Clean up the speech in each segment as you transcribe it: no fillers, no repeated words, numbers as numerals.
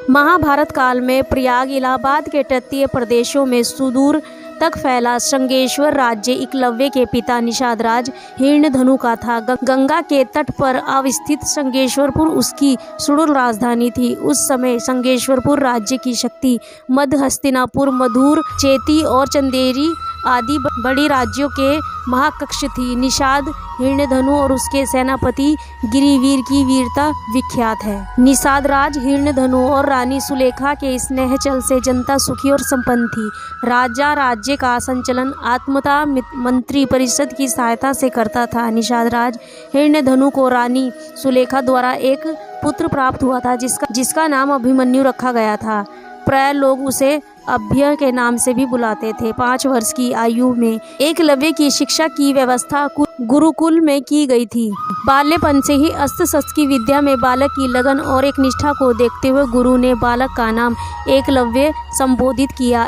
महाभारत काल में प्रयाग इलाहाबाद के तटीय प्रदेशों में सुदूर तक फैला श्रृंगेश्वर राज्य एकलव्य के पिता निषाद राज हिरण्यधनु का था। गंगा के तट पर अवस्थित श्रृंगेश्वरपुर उसकी सुदूर राजधानी थी। उस समय श्रृंगेश्वरपुर राज्य की शक्ति मध्य हस्तिनापुर, मधुर, चेती और चंदेरी आदि बड़ी राज्यों के महाकक्ष थी। निषाद हिरण्यधनु और उसके सेनापति गिरिवीर की वीरता विख्यात है। निषाद राज हिरण्यधनु और रानी सुलेखा के स्नेह चल से जनता सुखी और संपन्न थी। राजा राज्य का संचालन आत्मता मंत्री परिषद की सहायता से करता था। निषाद राज हिरण्यधनु को रानी सुलेखा द्वारा एक पुत्र प्राप्त हुआ था जिसका नाम अभिमन्यु रखा गया था। प्राय लोग उसे अभ्य के नाम से भी बुलाते थे। 5 वर्ष की आयु में एकलव्य की शिक्षा की व्यवस्था गुरुकुल में की गई थी। बाल्यपन से ही अस्त्र शस्त्र की विद्या में बालक की लगन और एक निष्ठा को देखते हुए गुरु ने बालक का नाम एकलव्य संबोधित किया।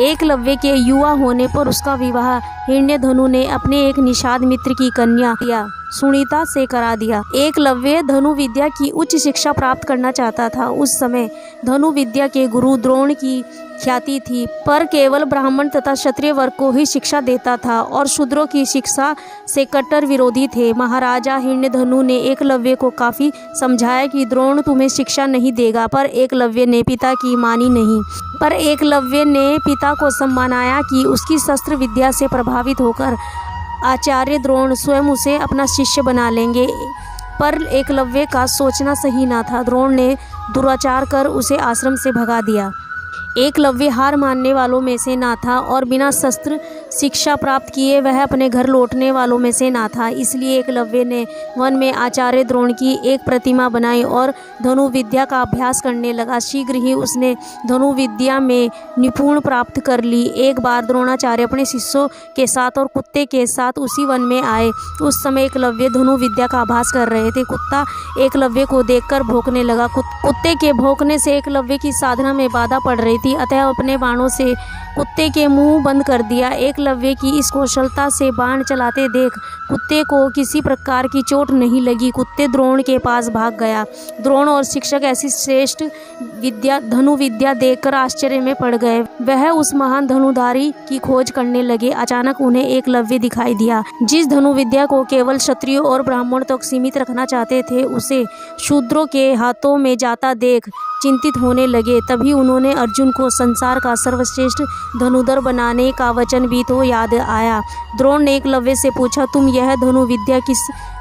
एकलव्य के युवा होने पर उसका विवाह हिरण्यधनु ने अपने एक निषाद मित्र की कन्या सुनीता से करा दिया। एकलव्य धनु विद्या की उच्च शिक्षा प्राप्त करना चाहता था। उस समय धनु विद्या के गुरु द्रोण की ख्याति थी, पर केवल ब्राह्मण तथा क्षत्रिय वर्ग को ही शिक्षा देता था और शूद्रों की शिक्षा से कट्टर विरोधी थे। महाराजा हिरण्यधनु ने एकलव्य को काफी समझाया कि द्रोण तुम्हें शिक्षा नहीं देगा, पर एकलव्य ने पिता की मानी नहीं। पर एकलव्य ने पिता को सम्मानाया कि उसकी शस्त्र विद्या से प्रभावित होकर आचार्य द्रोण स्वयं उसे अपना शिष्य बना लेंगे। पर एकलव्य का सोचना सही न था। द्रोण ने दुराचार कर उसे आश्रम से भगा दिया। एकलव्य हार मानने वालों में से ना था और बिना शस्त्र शिक्षा प्राप्त किए वह अपने घर लौटने वालों में से ना था। इसलिए एकलव्य ने वन में आचार्य द्रोण की एक प्रतिमा बनाई और धनु विद्या का अभ्यास करने लगा। शीघ्र ही उसने धनु विद्या में निपुण प्राप्त कर ली। एक बार द्रोणाचार्य अपने शिष्यों के साथ और कुत्ते के साथ उसी वन में आए। उस समय एकलव्य धनु विद्या का अभ्यास कर रहे थे। कुत्ता एकलव्य को देखकर भौंकने लगा। कुत्ते के भौंकने से एकलव्य की साधना में बाधा पड़ रही थी, अतः अपने बाणों से कुत्ते के मुंह बंद कर दिया। एकलव्य की इस कौशलता से बाण चलाते देख कुत्ते को किसी प्रकार की चोट नहीं लगी। कुत्ते द्रोण के पास भाग गया। द्रोण और शिक्षक ऐसी श्रेष्ठ धनु विद्या देखकर आश्चर्य में पड़ गए। वह उस महान धनुधारी की खोज करने लगे। अचानक उन्हें एकलव्य दिखाई दिया। जिस धनु विद्या को केवल क्षत्रियों और ब्राह्मण तक सीमित रखना चाहते थे, उसे शूद्रों के हाथों में जाता देख चिंतित होने लगे। तभी उन्होंने अर्जुन को संसार का सर्वश्रेष्ठ धनुधर बनाने का वचन भी तो याद आया। द्रोण ने एकलव्य से पूछा, तुम यह धनु विद्या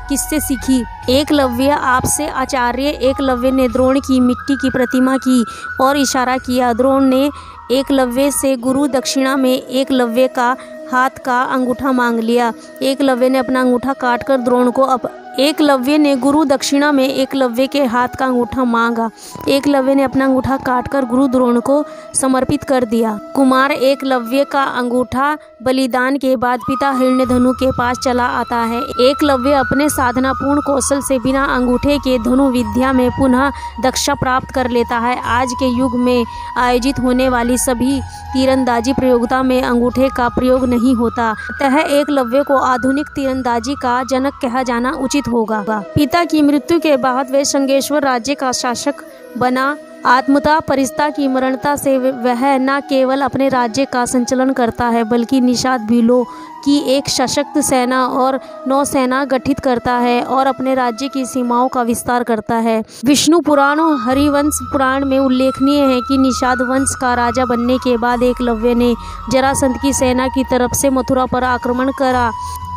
किससे सीखी? एकलव्य आपसे आचार्य। एकलव्य ने द्रोण की मिट्टी की प्रतिमा की और इशारा किया। द्रोण ने एकलव्य से गुरु दक्षिणा में एकलव्य का हाथ का अंगूठा मांग लिया। एकलव्य ने अपना अंगूठा काटकर द्रोण को एकलव्य ने गुरु दक्षिणा में एकलव्य के हाथ का अंगूठा मांगा। एकलव्य ने अपना अंगूठा काटकर गुरु द्रोण को समर्पित कर दिया। कुमार एकलव्य का अंगूठा बलिदान के बाद पिता हिरण्यधनु के पास चला आता है। एकलव्य अपने साधनापूर्ण कौशल से बिना अंगूठे के धनु विद्या में पुनः दक्षता प्राप्त कर लेता है। आज के युग में आयोजित होने वाली सभी तीरंदाजी प्रतियोगिता में अंगूठे का प्रयोग नहीं होता, अतः एकलव्य को आधुनिक तीरंदाजी का जनक कहा जाना उचित होगा। पिता की मृत्यु के बाद वह श्रृंगेश्वर राज्य का शासक बना। आत्मता परिस्ता की मरणता से वह न केवल अपने राज्य का संचालन करता है, बल्कि निषाद भीलों की एक सशक्त सेना और नौसेना गठित करता है और अपने राज्य की सीमाओं का विस्तार करता है। विष्णु पुराण और हरिवंश पुराण में उल्लेखनीय है कि निषाद वंश का राजा बनने के बाद एकलव्य ने जरासंध की सेना की तरफ से मथुरा पर आक्रमण करा।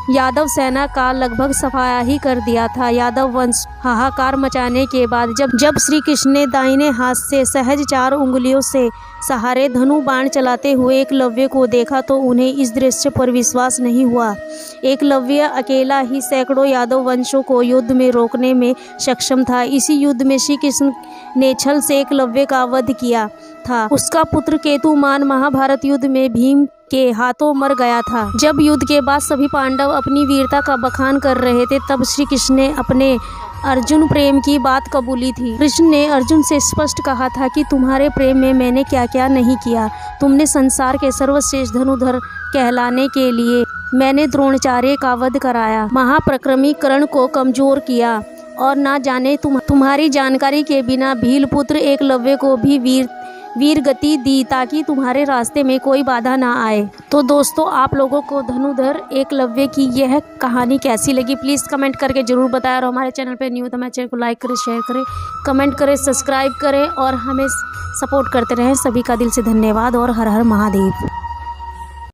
यादव सेना का लगभग सफाया ही कर दिया था। यादव वंश हाहाकार मचाने के बाद जब श्री कृष्ण ने दाहिने हाथ से सहज 4 उंगलियों से सहारे धनु बाण चलाते हुए एकलव्य को देखा तो उन्हें इस दृश्य पर विश्वास नहीं हुआ। एकलव्य अकेला ही सैकड़ों यादव वंशों को युद्ध में रोकने में सक्षम था। इसी युद्ध में श्री कृष्ण ने छल से एकलव्य का वध किया था। उसका पुत्र केतुमान महाभारत युद्ध में भीम के हाथों मर गया था। जब युद्ध के बाद सभी पांडव अपनी वीरता का बखान कर रहे थे, तब श्री कृष्ण ने अपने अर्जुन प्रेम की बात कबूली थी। कृष्ण ने अर्जुन से स्पष्ट कहा था कि तुम्हारे प्रेम में मैंने क्या क्या नहीं किया। तुमने संसार के सर्वश्रेष्ठ धनुधर कहलाने के लिए मैंने द्रोणाचार्य का वध कराया, महापराक्रमी कर्ण को कमजोर किया और ना जाने तुम्हारी जानकारी के बिना भीलपुत्र एकलव्य को भी वीर गति दी ताकि तुम्हारे रास्ते में कोई बाधा ना आए। तो दोस्तों, आप लोगों को धनुधर एकलव्य की यह कहानी कैसी लगी प्लीज़ कमेंट करके ज़रूर बताएं। और हमारे चैनल पे न्यू तो हमारे चैनल को लाइक करें, शेयर करें, कमेंट करें, सब्सक्राइब करें और हमें सपोर्ट करते रहें। सभी का दिल से धन्यवाद और हर हर महादेव।